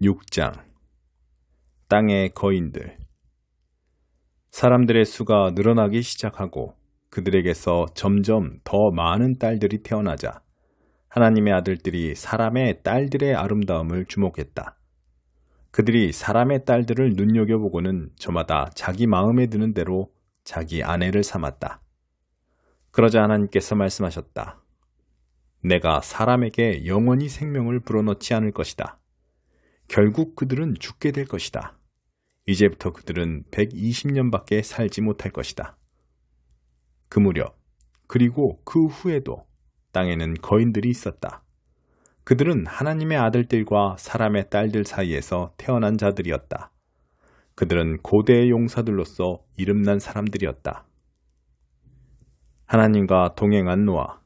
6장 땅의 거인들. 사람들의 수가 늘어나기 시작하고 그들에게서 점점 더 많은 딸들이 태어나자 하나님의 아들들이 사람의 딸들의 아름다움을 주목했다. 그들이 사람의 딸들을 눈여겨보고는 저마다 자기 마음에 드는 대로 자기 아내를 삼았다. 그러자 하나님께서 말씀하셨다. 내가 사람에게 영원히 생명을 불어넣지 않을 것이다. 결국 그들은 죽게 될 것이다. 이제부터 그들은 120년밖에 살지 못할 것이다. 그 무렵, 그리고 그 후에도 땅에는 거인들이 있었다. 그들은 하나님의 아들들과 사람의 딸들 사이에서 태어난 자들이었다. 그들은 고대의 용사들로서 이름난 사람들이었다. 하나님과 동행한 노아.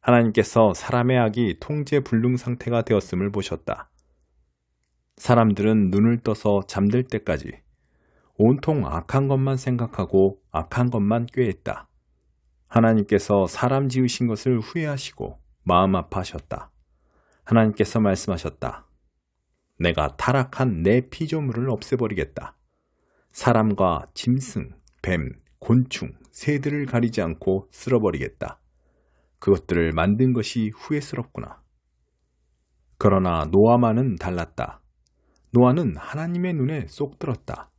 하나님께서 사람의 악이 통제불능 상태가 되었음을 보셨다. 사람들은 눈을 떠서 잠들 때까지 온통 악한 것만 생각하고 악한 것만 꾀했다. 하나님께서 사람 지으신 것을 후회하시고 마음 아파하셨다. 하나님께서 말씀하셨다. 내가 타락한 내 피조물을 없애버리겠다. 사람과 짐승, 뱀, 곤충, 새들을 가리지 않고 쓸어버리겠다. 그것들을 만든 것이 후회스럽구나. 그러나 노아만은 달랐다. 노아는 하나님의 눈에 쏙 들었다.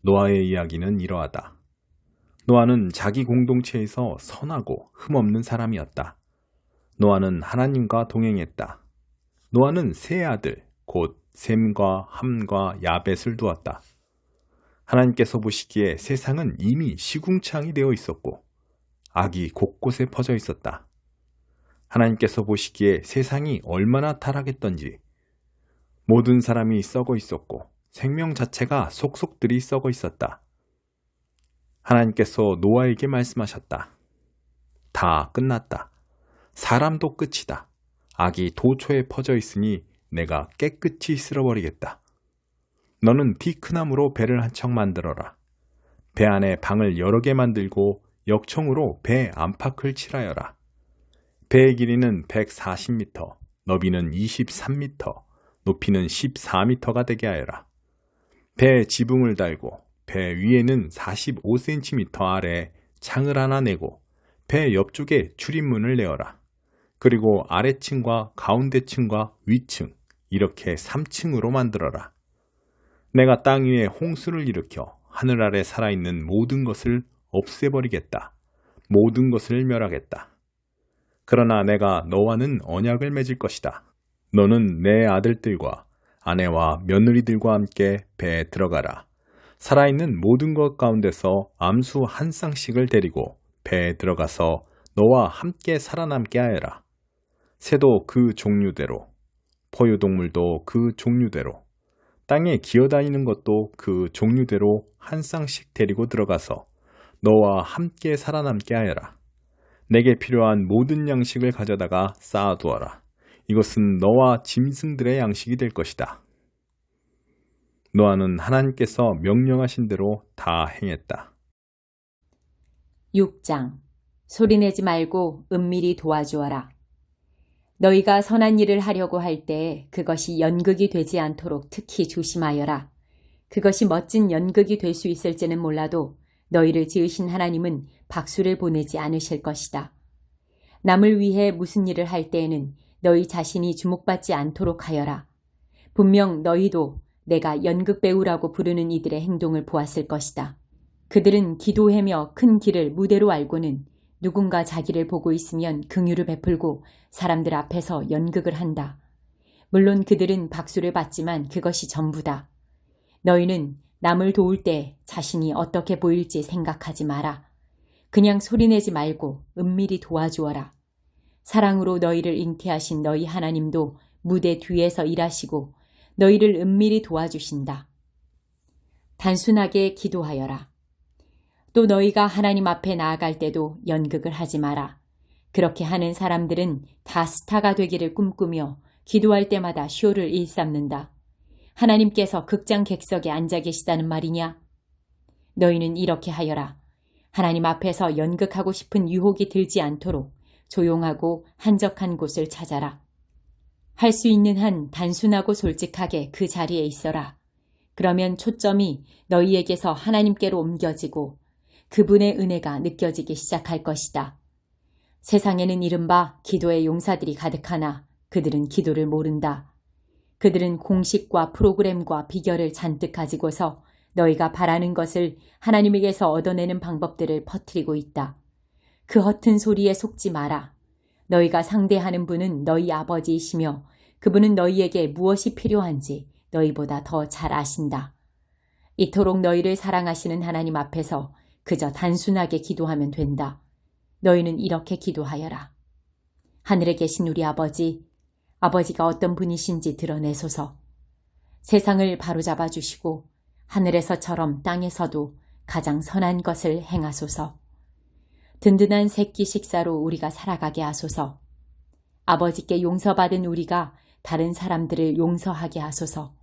노아의 이야기는 이러하다. 노아는 자기 공동체에서 선하고 흠없는 사람이었다. 노아는 하나님과 동행했다. 노아는 세 아들, 곧 셈과 함과 야벳을 두었다. 하나님께서 보시기에 세상은 이미 시궁창이 되어 있었고 악이 곳곳에 퍼져 있었다. 하나님께서 보시기에 세상이 얼마나 타락했던지 모든 사람이 썩어 있었고 생명 자체가 속속들이 썩어 있었다. 하나님께서 노아에게 말씀하셨다. 다 끝났다. 사람도 끝이다. 악이 도처에 퍼져 있으니 내가 깨끗이 쓸어버리겠다. 너는 피크나무로 배를 한 척 만들어라. 배 안에 방을 여러 개 만들고 역청으로 배 안팎을 칠하여라. 배의 길이는 140m, 너비는 23m, 높이는 14m가 되게 하여라. 배에 지붕을 달고 배 위에는 45cm 아래에 창을 하나 내고 배 옆쪽에 출입문을 내어라. 그리고 아래층과 가운데층과 위층 이렇게 3층으로 만들어라. 내가 땅 위에 홍수를 일으켜 하늘 아래 살아있는 모든 것을 없애버리겠다. 모든 것을 멸하겠다. 그러나 내가 너와는 언약을 맺을 것이다. 너는 내 아들들과 아내와 며느리들과 함께 배에 들어가라. 살아있는 모든 것 가운데서 암수 한 쌍씩을 데리고 배에 들어가서 너와 함께 살아남게 하여라. 새도 그 종류대로, 포유동물도 그 종류대로, 땅에 기어다니는 것도 그 종류대로 한 쌍씩 데리고 들어가서 너와 함께 살아남게 하여라. 내게 필요한 모든 양식을 가져다가 쌓아두어라. 이것은 너와 짐승들의 양식이 될 것이다. 노아는 하나님께서 명령하신 대로 다 행했다. 6장. 소리내지 말고 은밀히 도와주어라. 너희가 선한 일을 하려고 할 때 그것이 연극이 되지 않도록 특히 조심하여라. 그것이 멋진 연극이 될 수 있을지는 몰라도 너희를 지으신 하나님은 박수를 보내지 않으실 것이다. 남을 위해 무슨 일을 할 때에는 너희 자신이 주목받지 않도록 하여라. 분명 너희도 내가 연극 배우라고 부르는 이들의 행동을 보았을 것이다. 그들은 기도하며 큰 길을 무대로 알고는 누군가 자기를 보고 있으면 긍휼을 베풀고 사람들 앞에서 연극을 한다. 물론 그들은 박수를 받지만 그것이 전부다. 너희는 남을 도울 때 자신이 어떻게 보일지 생각하지 마라. 그냥 소리내지 말고 은밀히 도와주어라. 사랑으로 너희를 잉태하신 너희 하나님도 무대 뒤에서 일하시고 너희를 은밀히 도와주신다. 단순하게 기도하여라. 또 너희가 하나님 앞에 나아갈 때도 연극을 하지 마라. 그렇게 하는 사람들은 다 스타가 되기를 꿈꾸며 기도할 때마다 쇼를 일삼는다. 하나님께서 극장 객석에 앉아 계시다는 말이냐? 너희는 이렇게 하여라. 하나님 앞에서 연극하고 싶은 유혹이 들지 않도록 조용하고 한적한 곳을 찾아라. 할 수 있는 한 단순하고 솔직하게 그 자리에 있어라. 그러면 초점이 너희에게서 하나님께로 옮겨지고 그분의 은혜가 느껴지기 시작할 것이다. 세상에는 이른바 기도의 용사들이 가득하나 그들은 기도를 모른다. 그들은 공식과 프로그램과 비결을 잔뜩 가지고서 너희가 바라는 것을 하나님에게서 얻어내는 방법들을 퍼뜨리고 있다. 그 허튼 소리에 속지 마라. 너희가 상대하는 분은 너희 아버지이시며 그분은 너희에게 무엇이 필요한지 너희보다 더 잘 아신다. 이토록 너희를 사랑하시는 하나님 앞에서 그저 단순하게 기도하면 된다. 너희는 이렇게 기도하여라. 하늘에 계신 우리 아버지가 어떤 분이신지 드러내소서. 세상을 바로잡아 주시고 하늘에서처럼 땅에서도 가장 선한 것을 행하소서. 든든한 새끼 식사로 우리가 살아가게 하소서. 아버지께 용서받은 우리가 다른 사람들을 용서하게 하소서.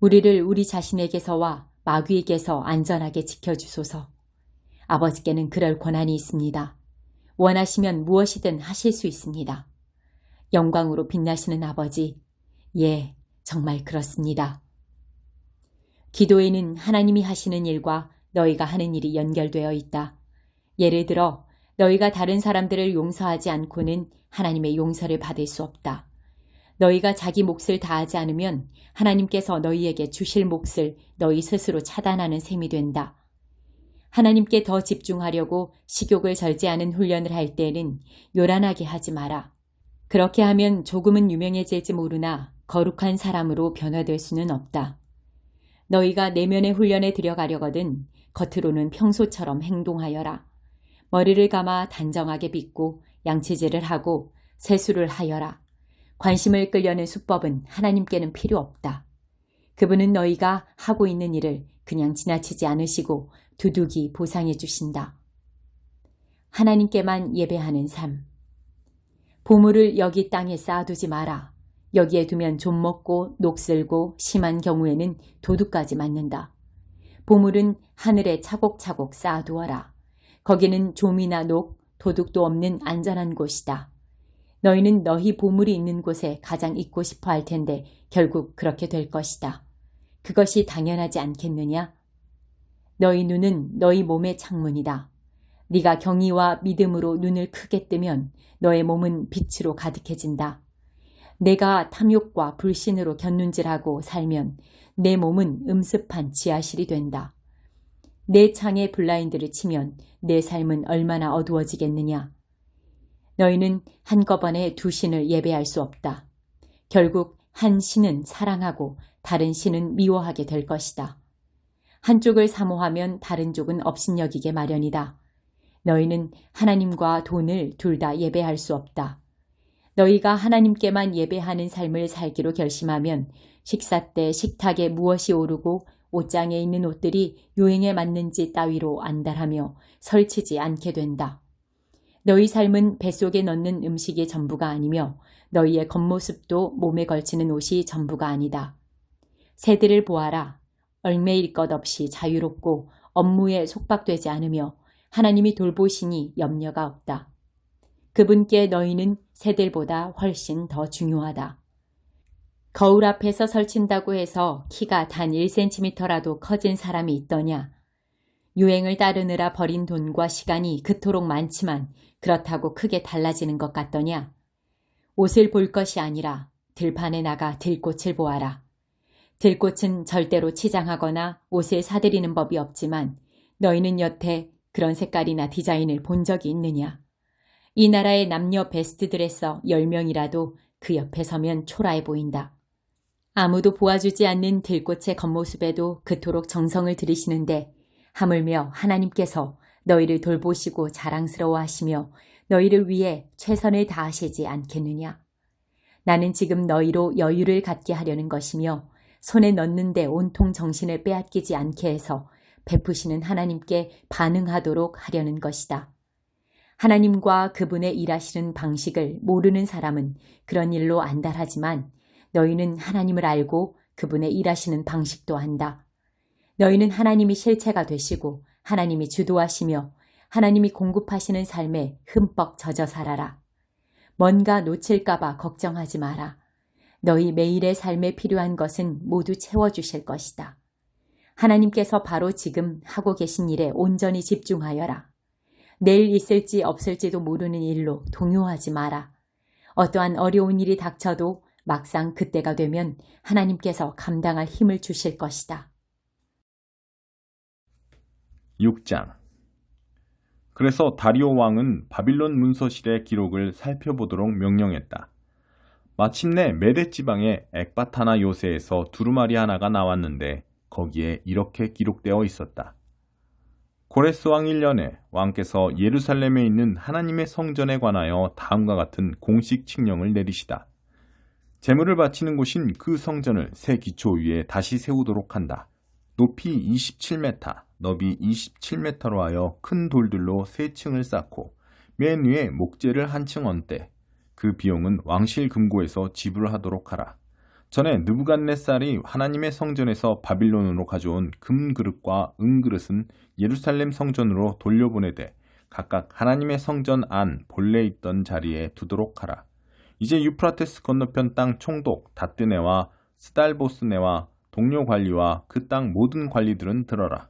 우리를 우리 자신에게서와 마귀에게서 안전하게 지켜주소서. 아버지께는 그럴 권한이 있습니다. 원하시면 무엇이든 하실 수 있습니다. 영광으로 빛나시는 아버지, 예, 정말 그렇습니다. 기도에는 하나님이 하시는 일과 너희가 하는 일이 연결되어 있다. 예를 들어 너희가 다른 사람들을 용서하지 않고는 하나님의 용서를 받을 수 없다. 너희가 자기 몫을 다하지 않으면 하나님께서 너희에게 주실 몫을 너희 스스로 차단하는 셈이 된다. 하나님께 더 집중하려고 식욕을 절제하는 훈련을 할 때에는 요란하게 하지 마라. 그렇게 하면 조금은 유명해질지 모르나 거룩한 사람으로 변화될 수는 없다. 너희가 내면의 훈련에 들여가려거든 겉으로는 평소처럼 행동하여라. 머리를 감아 단정하게 빗고 양치질을 하고 세수를 하여라. 관심을 끌려는 수법은 하나님께는 필요 없다. 그분은 너희가 하고 있는 일을 그냥 지나치지 않으시고 두둑이 보상해 주신다. 하나님께만 예배하는 삶. 보물을 여기 땅에 쌓아두지 마라. 여기에 두면 좀 먹고 녹슬고 심한 경우에는 도둑까지 맞는다. 보물은 하늘에 차곡차곡 쌓아두어라. 거기는 좀이나 녹, 도둑도 없는 안전한 곳이다. 너희는 너희 보물이 있는 곳에 가장 있고 싶어 할 텐데 결국 그렇게 될 것이다. 그것이 당연하지 않겠느냐? 너희 눈은 너희 몸의 창문이다. 네가 경의와 믿음으로 눈을 크게 뜨면 너의 몸은 빛으로 가득해진다. 내가 탐욕과 불신으로 곁눈질하고 살면 내 몸은 음습한 지하실이 된다. 내 창에 블라인드를 치면 내 삶은 얼마나 어두워지겠느냐. 너희는 한꺼번에 두 신을 예배할 수 없다. 결국 한 신은 사랑하고 다른 신은 미워하게 될 것이다. 한쪽을 사모하면 다른 쪽은 업신여기게 마련이다. 너희는 하나님과 돈을 둘 다 예배할 수 없다. 너희가 하나님께만 예배하는 삶을 살기로 결심하면 식사 때 식탁에 무엇이 오르고 옷장에 있는 옷들이 유행에 맞는지 따위로 안달하며 설치지 않게 된다. 너희 삶은 뱃속에 넣는 음식이 전부가 아니며 너희의 겉모습도 몸에 걸치는 옷이 전부가 아니다. 새들을 보아라. 얼매일 것 없이 자유롭고 업무에 속박되지 않으며 하나님이 돌보시니 염려가 없다. 그분께 너희는 새들보다 훨씬 더 중요하다. 거울 앞에서 설친다고 해서 키가 단 1cm라도 커진 사람이 있더냐? 유행을 따르느라 버린 돈과 시간이 그토록 많지만 그렇다고 크게 달라지는 것 같더냐? 옷을 볼 것이 아니라 들판에 나가 들꽃을 보아라. 들꽃은 절대로 치장하거나 옷을 사들이는 법이 없지만 너희는 여태 그런 색깔이나 디자인을 본 적이 있느냐? 이 나라의 남녀 베스트 드레서 10명이라도 그 옆에 서면 초라해 보인다. 아무도 보아주지 않는 들꽃의 겉모습에도 그토록 정성을 들이시는데 하물며 하나님께서 너희를 돌보시고 자랑스러워하시며 너희를 위해 최선을 다하시지 않겠느냐? 나는 지금 너희로 여유를 갖게 하려는 것이며 손에 넣는데 온통 정신을 빼앗기지 않게 해서 베푸시는 하나님께 반응하도록 하려는 것이다. 하나님과 그분의 일하시는 방식을 모르는 사람은 그런 일로 안달하지만 너희는 하나님을 알고 그분의 일하시는 방식도 안다. 너희는 하나님이 실체가 되시고 하나님이 주도하시며 하나님이 공급하시는 삶에 흠뻑 젖어 살아라. 뭔가 놓칠까 봐 걱정하지 마라. 너희 매일의 삶에 필요한 것은 모두 채워주실 것이다. 하나님께서 바로 지금 하고 계신 일에 온전히 집중하여라. 내일 있을지 없을지도 모르는 일로 동요하지 마라. 어떠한 어려운 일이 닥쳐도 막상 그때가 되면 하나님께서 감당할 힘을 주실 것이다. 6장. 그래서 다리오 왕은 바빌론 문서실의 기록을 살펴보도록 명령했다. 마침내 메대 지방의 엑바타나 요새에서 두루마리 하나가 나왔는데 거기에 이렇게 기록되어 있었다. 고레스 왕 1년에 왕께서 예루살렘에 있는 하나님의 성전에 관하여 다음과 같은 공식 칙령을 내리시다. 제물을 바치는 곳인 그 성전을 새 기초 위에 다시 세우도록 한다. 높이 27m, 너비 27m로 하여 큰 돌들로 세 층을 쌓고 맨 위에 목재를 한 층 얹되 그 비용은 왕실 금고에서 지불하도록 하라. 전에 느부갓네살이 하나님의 성전에서 바빌론으로 가져온 금그릇과 은그릇은 예루살렘 성전으로 돌려보내되 각각 하나님의 성전 안 본래 있던 자리에 두도록 하라. 이제 유프라테스 건너편 땅 총독 다뜨네와 스달보스네와 동료 관리와 그 땅 모든 관리들은 들어라.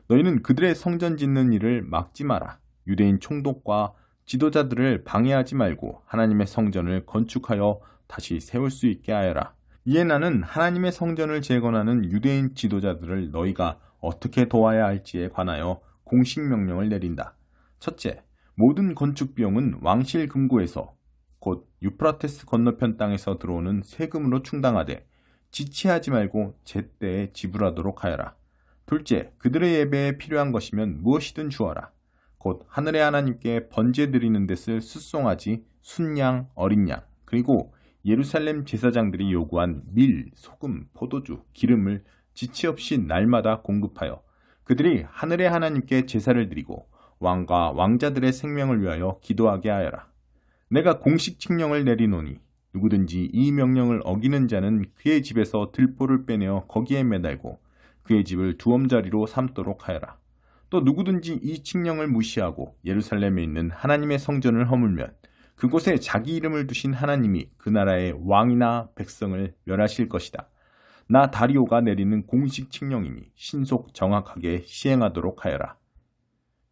너희는 그들의 성전 짓는 일을 막지 마라. 유대인 총독과 지도자들을 방해하지 말고 하나님의 성전을 건축하여 다시 세울 수 있게 하여라. 이에 나는 하나님의 성전을 재건하는 유대인 지도자들을 너희가 어떻게 도와야 할지에 관하여 공식 명령을 내린다. 첫째, 모든 건축 비용은 왕실 금고에서 곧 유프라테스 건너편 땅에서 들어오는 세금으로 충당하되 지체하지 말고 제때에 지불하도록 하여라. 둘째, 그들의 예배에 필요한 것이면 무엇이든 주어라. 곧 하늘의 하나님께 번제 드리는 데 쓸 숫송아지, 순양, 어린 양, 그리고 예루살렘 제사장들이 요구한 밀, 소금, 포도주, 기름을 지체 없이 날마다 공급하여 그들이 하늘의 하나님께 제사를 드리고 왕과 왕자들의 생명을 위하여 기도하게 하여라. 내가 공식 칙령을 내리노니 누구든지 이 명령을 어기는 자는 그의 집에서 들보를 빼내어 거기에 매달고 그의 집을 두엄자리로 삼도록 하여라. 또 누구든지 이 칙령을 무시하고 예루살렘에 있는 하나님의 성전을 허물면 그곳에 자기 이름을 두신 하나님이 그 나라의 왕이나 백성을 멸하실 것이다. 나 다리오가 내리는 공식 칙령이니 신속 정확하게 시행하도록 하여라.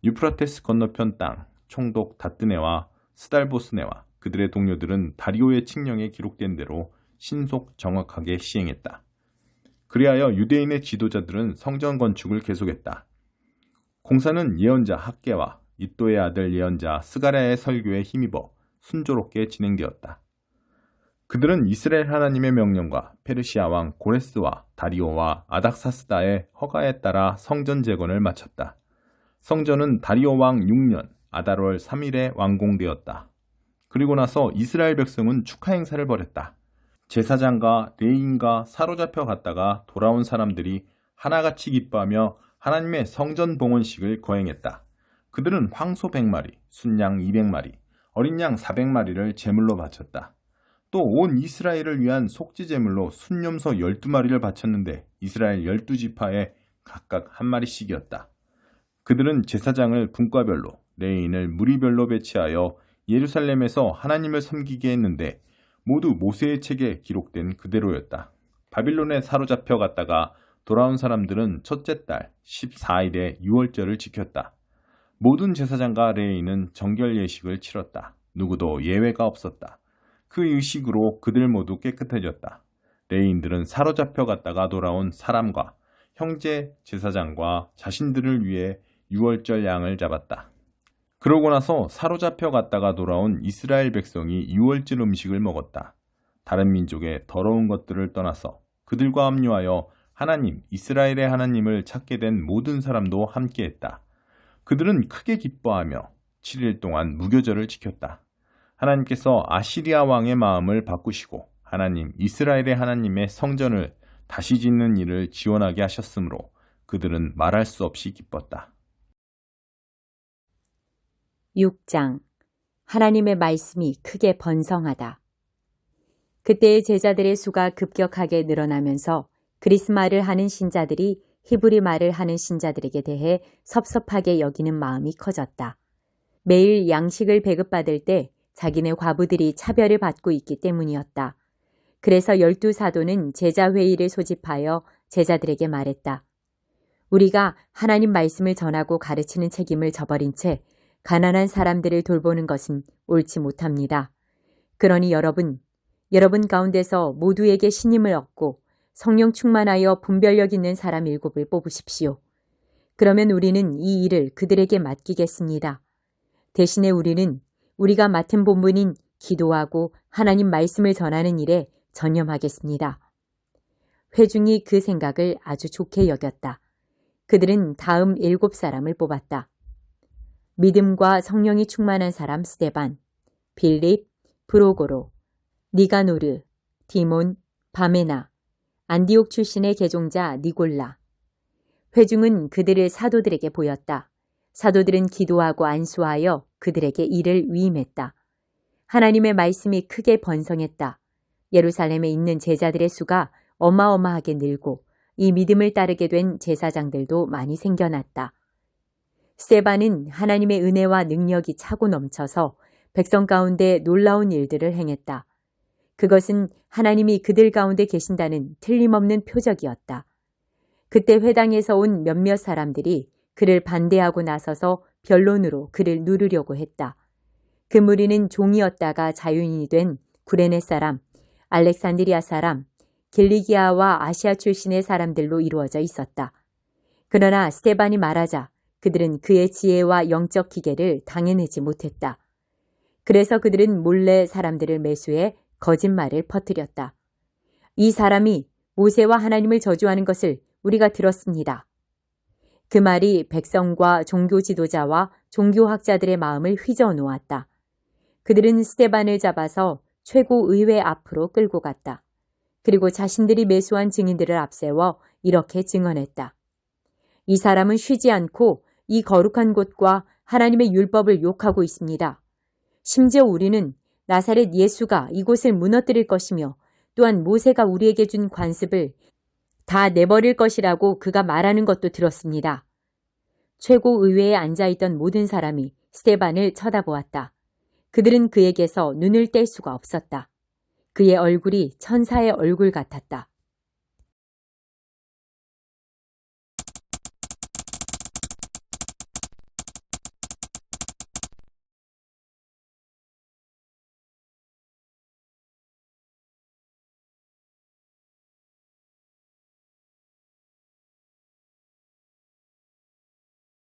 유프라테스 건너편 땅 총독 다뜨네와 스달보스네와 그들의 동료들은 다리오의 칙령에 기록된 대로 신속 정확하게 시행했다. 그리하여 유대인의 지도자들은 성전 건축을 계속했다. 공사는 예언자 학개와 이또의 아들 예언자 스가랴의 설교에 힘입어 순조롭게 진행되었다. 그들은 이스라엘 하나님의 명령과 페르시아 왕 고레스와 다리오와 아닥사스다의 허가에 따라 성전 재건을 마쳤다. 성전은 다리오 왕 6년 아달월 3일에 완공되었다. 그리고 나서 이스라엘 백성은 축하 행사를 벌였다. 제사장과 레위인과 사로잡혀 갔다가 돌아온 사람들이 하나같이 기뻐하며 하나님의 성전 봉헌식을 거행했다. 그들은 황소 100마리, 순양 200마리, 어린 양 400마리를 제물로 바쳤다. 또 온 이스라엘을 위한 속죄 제물로 순염소 12마리를 바쳤는데 이스라엘 12지파에 각각 한 마리씩이었다. 그들은 제사장을 분과별로, 레위인을 무리별로 배치하여 예루살렘에서 하나님을 섬기게 했는데 모두 모세의 책에 기록된 그대로였다. 바빌론에 사로잡혀 갔다가 돌아온 사람들은 첫째 달 14일에 유월절을 지켰다. 모든 제사장과 레위인은 정결 예식을 치렀다. 누구도 예외가 없었다. 그 의식으로 그들 모두 깨끗해졌다. 레위인들은 사로잡혀 갔다가 돌아온 사람과 형제 제사장과 자신들을 위해 유월절 양을 잡았다. 그러고 나서 사로잡혀 갔다가 돌아온 이스라엘 백성이 유월절 음식을 먹었다. 다른 민족의 더러운 것들을 떠나서 그들과 합류하여 하나님, 이스라엘의 하나님을 찾게 된 모든 사람도 함께했다. 그들은 크게 기뻐하며 7일 동안 무교절을 지켰다. 하나님께서 아시리아 왕의 마음을 바꾸시고 하나님, 이스라엘의 하나님의 성전을 다시 짓는 일을 지원하게 하셨으므로 그들은 말할 수 없이 기뻤다. 6장. 하나님의 말씀이 크게 번성하다. 그때의 제자들의 수가 급격하게 늘어나면서 그리스 말을 하는 신자들이 히브리 말을 하는 신자들에게 대해 섭섭하게 여기는 마음이 커졌다. 매일 양식을 배급받을 때 자기네 과부들이 차별을 받고 있기 때문이었다. 그래서 12사도는 제자회의를 소집하여 제자들에게 말했다. 우리가 하나님 말씀을 전하고 가르치는 책임을 저버린 채 가난한 사람들을 돌보는 것은 옳지 못합니다. 그러니 여러분 가운데서 모두에게 신임을 얻고 성령 충만하여 분별력 있는 사람 7을 뽑으십시오. 그러면 우리는 이 일을 그들에게 맡기겠습니다. 대신에 우리가 맡은 본분인 기도하고 하나님 말씀을 전하는 일에 전념하겠습니다. 회중이 그 생각을 아주 좋게 여겼다. 그들은 다음 7사람을 뽑았다. 믿음과 성령이 충만한 사람 스데반, 빌립, 브로고로, 니가노르, 디몬, 바메나, 안디옥 출신의 개종자 니골라. 회중은 그들을 사도들에게 보였다. 사도들은 기도하고 안수하여 그들에게 일을 위임했다. 하나님의 말씀이 크게 번성했다. 예루살렘에 있는 제자들의 수가 어마어마하게 늘고 이 믿음을 따르게 된 제사장들도 많이 생겨났다. 스데반은 하나님의 은혜와 능력이 차고 넘쳐서 백성 가운데 놀라운 일들을 행했다. 그것은 하나님이 그들 가운데 계신다는 틀림없는 표적이었다. 그때 회당에서 온 몇몇 사람들이 그를 반대하고 나서서 변론으로 그를 누르려고 했다. 그 무리는 종이었다가 자유인이 된 구레네 사람, 알렉산드리아 사람, 길리기아와 아시아 출신의 사람들로 이루어져 있었다. 그러나 스데반이 말하자 그들은 그의 지혜와 영적 기계를 당해내지 못했다. 그래서 그들은 몰래 사람들을 매수해 거짓말을 퍼뜨렸다. 이 사람이 모세와 하나님을 저주하는 것을 우리가 들었습니다. 그 말이 백성과 종교 지도자와 종교학자들의 마음을 휘저어 놓았다. 그들은 스데반을 잡아서 최고의회 앞으로 끌고 갔다. 그리고 자신들이 매수한 증인들을 앞세워 이렇게 증언했다. 이 사람은 쉬지 않고 이 거룩한 곳과 하나님의 율법을 욕하고 있습니다. 심지어 우리는 나사렛 예수가 이곳을 무너뜨릴 것이며 또한 모세가 우리에게 준 관습을 다 내버릴 것이라고 그가 말하는 것도 들었습니다. 최고의회에 앉아있던 모든 사람이 스데반을 쳐다보았다. 그들은 그에게서 눈을 뗄 수가 없었다. 그의 얼굴이 천사의 얼굴 같았다.